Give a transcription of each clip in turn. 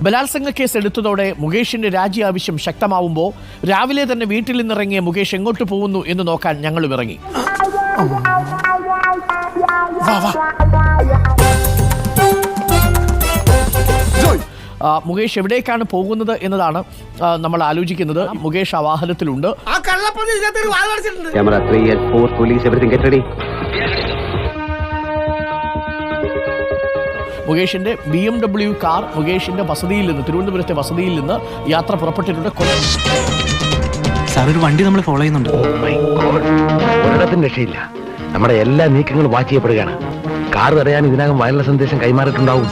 ബലാത്സംഗ കേസ് എടുത്തതോടെ മുകേഷിന്റെ രാജി ആവശ്യം ശക്തമാവുമ്പോൾ രാവിലെ തന്നെ വീട്ടിൽ നിന്നിറങ്ങിയ മുകേഷ് എങ്ങോട്ട് പോകുന്നു എന്ന് നോക്കാൻ ഞങ്ങളും ഇറങ്ങി. മുകേഷ് എവിടേക്കാണ് പോകുന്നത് എന്നതാണ് നമ്മൾ ആലോചിക്കുന്നത്. മുകേഷ് ആ വാഹനത്തിലുണ്ട്. മുകേഷിന്റെ BMW കാർ മുകേഷിന്റെ വസതിയിൽ നിന്ന്, തിരുവനന്തപുരത്തെ വസതിയിൽ നിന്ന് യാത്ര പുറപ്പെട്ടിട്ടുണ്ട്. സാർ, ഒരു വണ്ടി നമ്മൾ ഫോളോ ചെയ്യുന്നുണ്ട്. ഒരിടത്തും രക്ഷയില്ല. നമ്മുടെ എല്ലാ നീക്കങ്ങളും വാച്ച് ചെയ്യപ്പെടുകയാണ്. കാർ തടയാൻ ഇതിനകം വയർലെസ് സന്ദേശം കൈമാറിയിട്ടുണ്ടാവും.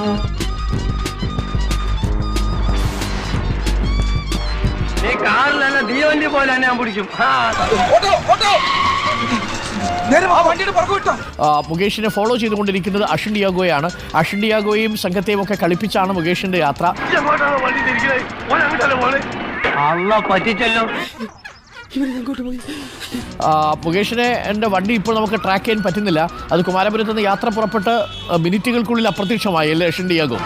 മുകേഷിനെ ഫോളോ ചെയ്തുകൊണ്ടിരിക്കുന്നത് അഷിൻ ഡിയാഗോയാണ്. അഷിൻ ഡിയാഗോയും സംഘത്തെയും ഒക്കെ കളിപ്പിച്ചാണ് മുകേഷിന്റെ യാത്ര. മുകേഷിനെ എൻ്റെ വണ്ടി ഇപ്പോൾ നമുക്ക് ട്രാക്ക് ചെയ്യാൻ പറ്റുന്നില്ല. അത് കുമാരപുരത്ത് നിന്ന് യാത്ര പുറപ്പെട്ട് മിനിറ്റുകൾക്കുള്ളിൽ അപ്രത്യക്ഷമായി അല്ലേ അഷിൻ ഡിയാഗോ?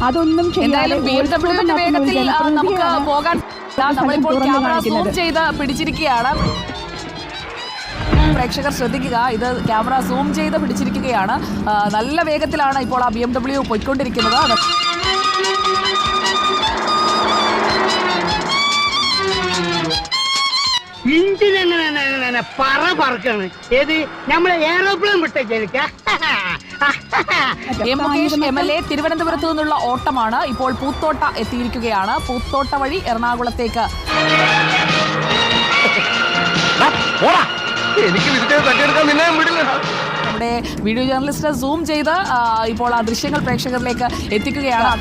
അതൊന്നും എന്തായാലും BMW വേഗത്തിൽ നമുക്ക് പോകാൻ നമ്മളിപ്പോൾ ക്യാമറ സൂം ചെയ്ത് പിടിച്ചിരിക്കുകയാണ്. പ്രേക്ഷകർ ശ്രദ്ധിക്കുക, ഇത് ക്യാമറ സൂം ചെയ്ത് പിടിച്ചിരിക്കുകയാണ്. നല്ല വേഗത്തിലാണ് ഇപ്പോൾ ആ BMW പോയിക്കൊണ്ടിരിക്കുന്നത്. ഏത് നമ്മളെ എയറോപ്ലെയിൻ മുകേഷ് MLA തിരുവനന്തപുരത്തു നിന്നുള്ള ഓട്ടമാണ്. ഇപ്പോൾ പൂത്തോട്ട എത്തിയിരിക്കുകയാണ്. പൂത്തോട്ട വഴി എറണാകുളത്തേക്ക്. നമ്മുടെ വീഡിയോ ജേർണലിസ്റ്റ് സൂം ചെയ്ത് ഇപ്പോൾ ആ ദൃശ്യങ്ങൾ പ്രേക്ഷകരിലേക്ക് എത്തിക്കുകയാണ്.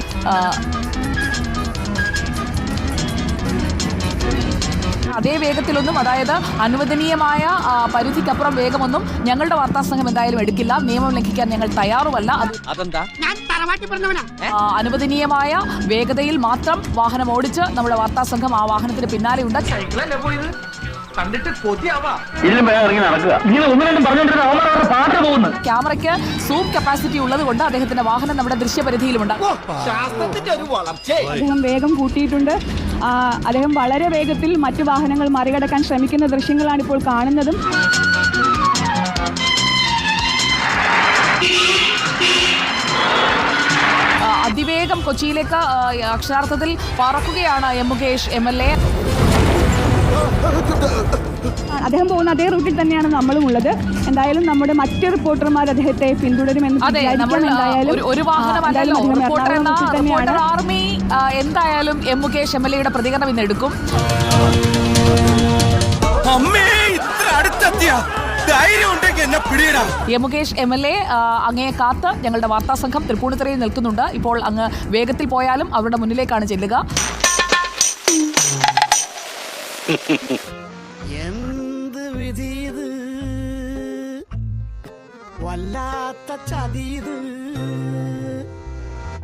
അതേ വേഗത്തിലൊന്നും, അതായത് അനുവദനീയമായ പരിധിക്കപ്പുറം വേഗമൊന്നും ഞങ്ങളുടെ വാർത്താ സംഘം എന്തായാലും എടുക്കില്ല. നിയമം ലംഘിക്കാൻ ഞങ്ങൾ തയ്യാറുമല്ല. അനുവദനീയമായ വേഗതയിൽ മാത്രം വാഹനം ഓടിച്ച് നമ്മുടെ വാർത്താ സംഘം ആ വാഹനത്തിന് പിന്നാലെയുണ്ട്. ക്യാമറയ്ക്ക് സൂം കപ്പാസിറ്റി ഉള്ളത് കൊണ്ട് അദ്ദേഹത്തിന്റെ വാഹനം നമ്മുടെ ദൃശ്യപരിധിയിലുമുണ്ട്. അദ്ദേഹം വേഗം കൂട്ടിയിട്ടുണ്ട്. അദ്ദേഹം വളരെ വേഗത്തിൽ മറ്റു വാഹനങ്ങൾ മറികടക്കാൻ ശ്രമിക്കുന്ന ദൃശ്യങ്ങളാണ് ഇപ്പോൾ കാണുന്നതും. അതിവേഗം കൊച്ചിയിലേക്ക് അക്ഷരാർത്ഥത്തിൽ പറക്കുകയാണ് മുകേഷ് MLA. അദ്ദേഹം പോകുന്ന അതേ റൂട്ടിൽ തന്നെയാണ് നമ്മളും ഉള്ളത്. എന്തായാലും നമ്മുടെ മറ്റ് റിപ്പോർട്ടർമാർ അദ്ദേഹത്തെ പിന്തുടരുമെന്ന് ഒരു വാഹനമല്ലല്ലോ റിപ്പോർട്ടർ ആർമി എന്തായാലും മുകേഷ് MLAയുടെ പ്രതികരണം ഇന്ന് എടുക്കും. മുകേഷ് MLA അങ്ങേ കാത്ത് ഞങ്ങളുടെ വാർത്താ സംഘം തൃപ്പൂണിത്തുറയിൽ നിൽക്കുന്നുണ്ട്. ഇപ്പോൾ അങ്ങ് വേഗത്തിൽ പോയാലും അവരുടെ മുന്നിലേക്കാണ് ചെല്ലുക. എന്ത് വിധിയത്, വല്ലാത്ത ചതിയത്.